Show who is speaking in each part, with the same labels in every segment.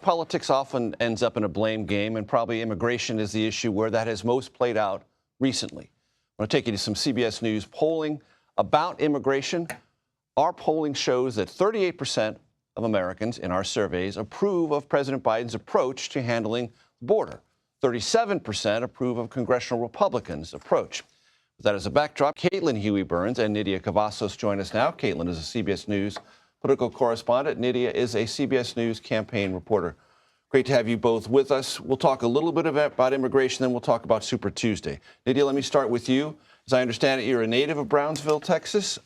Speaker 1: Politics often ends up in a blame game, and probably immigration is the issue where that has most played out recently. I want to take you to some CBS News polling about immigration. Our polling shows that 38% of Americans in our surveys approve of President Biden's approach to handling the border. 37% approve of congressional Republicans' approach. With that as a backdrop, Caitlin Huey-Burns and Nidia Cavazos join us now. Caitlin is a CBS News political correspondent. Nidia is a CBS News campaign reporter. Great to have you both with us. We'll talk a little bit about immigration, then we'll talk about Super Tuesday. Nidia, let me start with you. As I understand it, you're a native of Brownsville, Texas.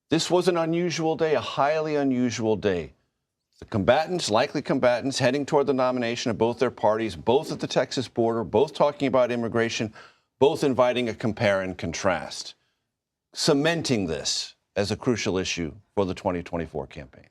Speaker 1: This was an unusual day, a highly unusual day. The combatants, likely combatants, heading toward the nomination of both their parties, both at the Texas border, both talking about immigration, both inviting a compare and contrast, cementing this as a crucial issue for the 2024 campaign.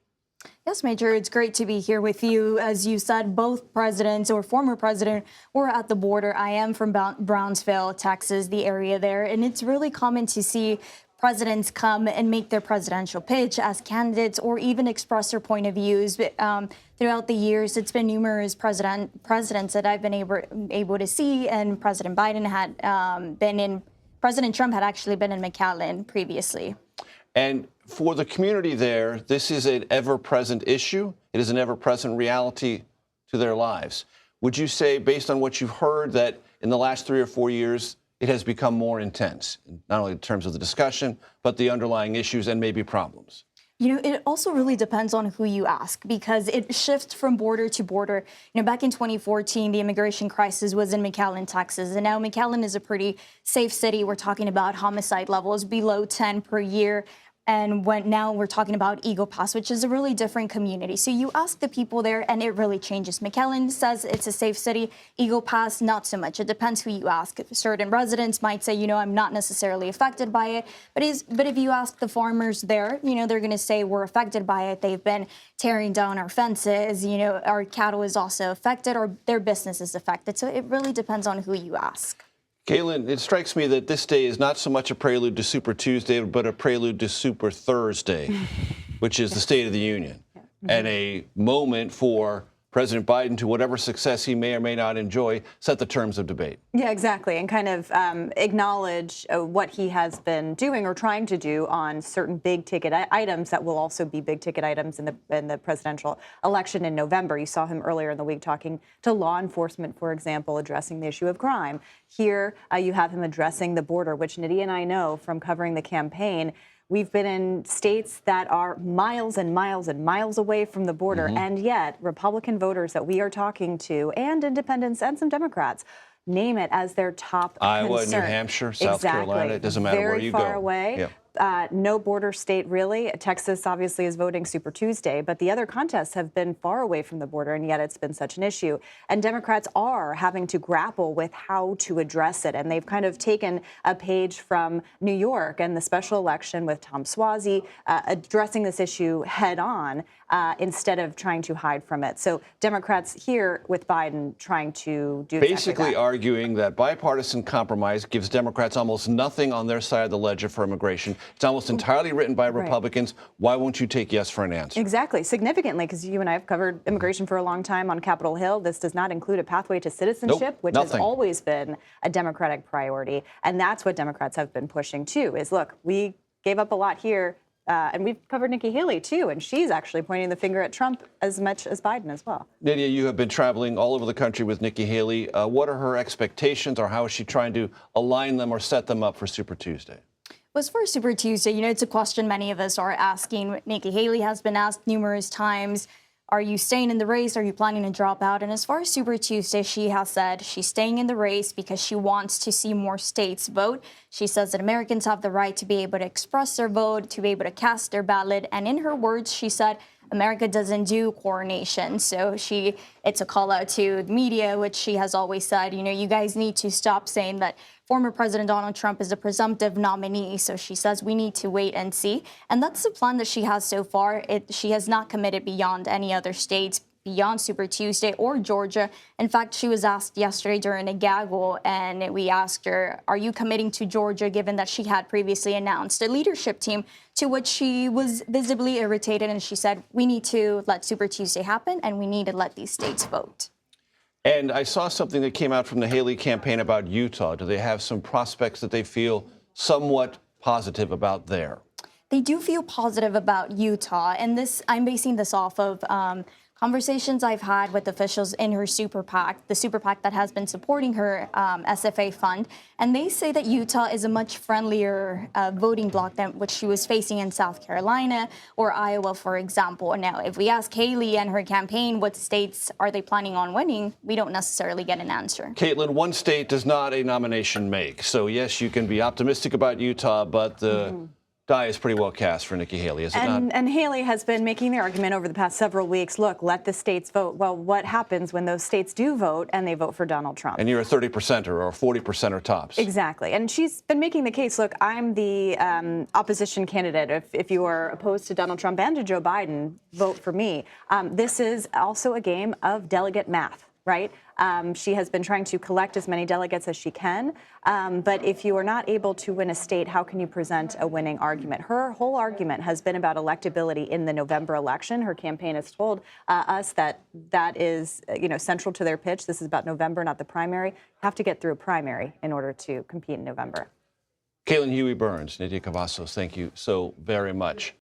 Speaker 2: Yes, Major, it's great to be here with you. As you said, both presidents or former president were at the border. I am from Brownsville, Texas, the area there, and it's really common to see presidents come and make their presidential pitch as candidates or even express their point of views. Throughout the years, it's been numerous presidents that I've been able to see, and President Biden had President Trump had actually been in McAllen previously.
Speaker 1: And for the community there, this is an ever-present issue. It is an ever-present reality to their lives. Would you say, based on what you've heard, that in the last 3 or 4 years, it has become more intense, not only in terms of the discussion, but the underlying issues and maybe problems?
Speaker 2: You know, it also really depends on who you ask, because it shifts from border to border. You know, back in 2014, the immigration crisis was in McAllen, Texas, and now McAllen is a pretty safe city. We're talking about homicide levels below 10 per year. And now we're talking about Eagle Pass, which is a really different community. So you ask the people there, and it really changes. McAllen says it's a safe city. Eagle Pass, not so much. It depends who you ask. Certain residents might say, you know, I'm not necessarily affected by it. But if you ask the farmers there, you know, they're going to say we're affected by it. They've been tearing down our fences. You know, our cattle is also affected, or their business is affected. So it really depends on who you ask.
Speaker 1: Caitlin, it strikes me that this day is not so much a prelude to Super Tuesday, but a prelude to Super Thursday, which is the State of the Union, and a moment for President Biden, to whatever success he may or may not enjoy, set the terms of debate.
Speaker 3: Yeah, exactly, and kind of acknowledge what he has been doing or trying to do on certain big-ticket items that will also be big-ticket items in the presidential election in November. You saw him earlier in the week talking to law enforcement, for example, addressing the issue of crime. Here, you have him addressing the border, which Nidia and I know from covering the campaign. We've been in states that are miles and miles and miles away from the border, and yet Republican voters that we are talking to, and independents and some Democrats, name it as their top
Speaker 1: Iowa,
Speaker 3: concern.
Speaker 1: New Hampshire, South Carolina, it doesn't matter where you go.
Speaker 3: Very far away.
Speaker 1: Yep.
Speaker 3: No border state, really. Texas obviously is voting Super Tuesday, but the other contests have been far away from the border, and yet it's been such an issue. And Democrats are having to grapple with how to address it. And they've kind of taken a page from New York and the special election with Tom Suozzi addressing this issue head on instead of trying to hide from it. So Democrats here with Biden trying to do
Speaker 1: basically arguing that bipartisan compromise gives Democrats almost nothing on their side of the ledger for immigration. It's almost entirely written by Republicans. Right. Why won't you take yes for an answer?
Speaker 3: Exactly. Significantly, because you and I have covered immigration for a long time on Capitol Hill. This does not include a pathway to citizenship, which has always been a Democratic priority. And that's what Democrats have been pushing, too, is, look, we gave up a lot here. And we've covered Nikki Haley, too, and she's actually pointing the finger at Trump as much as Biden as well.
Speaker 1: Nidia, you have been traveling all over the country with Nikki Haley. What are her expectations, or how is she trying to align them or set them up for Super Tuesday?
Speaker 2: Well, as far as Super Tuesday, you know, it's a question many of us are asking. Nikki Haley has been asked numerous times, are you staying in the race? Are you planning to drop out? And as far as Super Tuesday, she has said she's staying in the race because she wants to see more states vote. She says that Americans have the right to be able to express their vote, to be able to cast their ballot. And in her words, she said, America doesn't do coronation. So it's a call out to the media, which she has always said, you know, you guys need to stop saying that former President Donald Trump is a presumptive nominee. So she says we need to wait and see. And that's the plan that she has so far. She has not committed beyond any other states. beyond Super Tuesday or Georgia. In fact, she was asked yesterday during a gaggle, and we asked her, are you committing to Georgia, given that she had previously announced a leadership team, to which she was visibly irritated, and she said, we need to let Super Tuesday happen, and we need to let these states vote.
Speaker 1: And I saw something that came out from the Haley campaign about Utah. Do they have some prospects that they feel somewhat positive about there?
Speaker 2: They do feel positive about Utah, and I'm basing this off of conversations I've had with officials in her super PAC, the super PAC that has been supporting her SFA fund, and they say that Utah is a much friendlier voting bloc than what she was facing in South Carolina or Iowa, for example. Now, if we ask Haley and her campaign what states are they planning on winning, we don't necessarily get an answer.
Speaker 1: Caitlin, one state does not a nomination make. So, yes, you can be optimistic about Utah, but the die is pretty well cast for Nikki Haley, is it not?
Speaker 3: And Haley has been making the argument over the past several weeks, look, let the states vote. Well, what happens when those states do vote and they vote for Donald Trump?
Speaker 1: And you're a 30%er or a 40%er tops.
Speaker 3: Exactly. And she's been making the case, look, I'm the opposition candidate. If you are opposed to Donald Trump and to Joe Biden, vote for me. This is also a game of delegate math, right? She has been trying to collect as many delegates as she can. But if you are not able to win a state, how can you present a winning argument? Her whole argument has been about electability in the November election. Her campaign has told us that that is, central to their pitch. This is about November, not the primary. Have to get through a primary in order to compete in November.
Speaker 1: Caitlin, Huey-Burns, Nidia Cavazos, thank you so very much.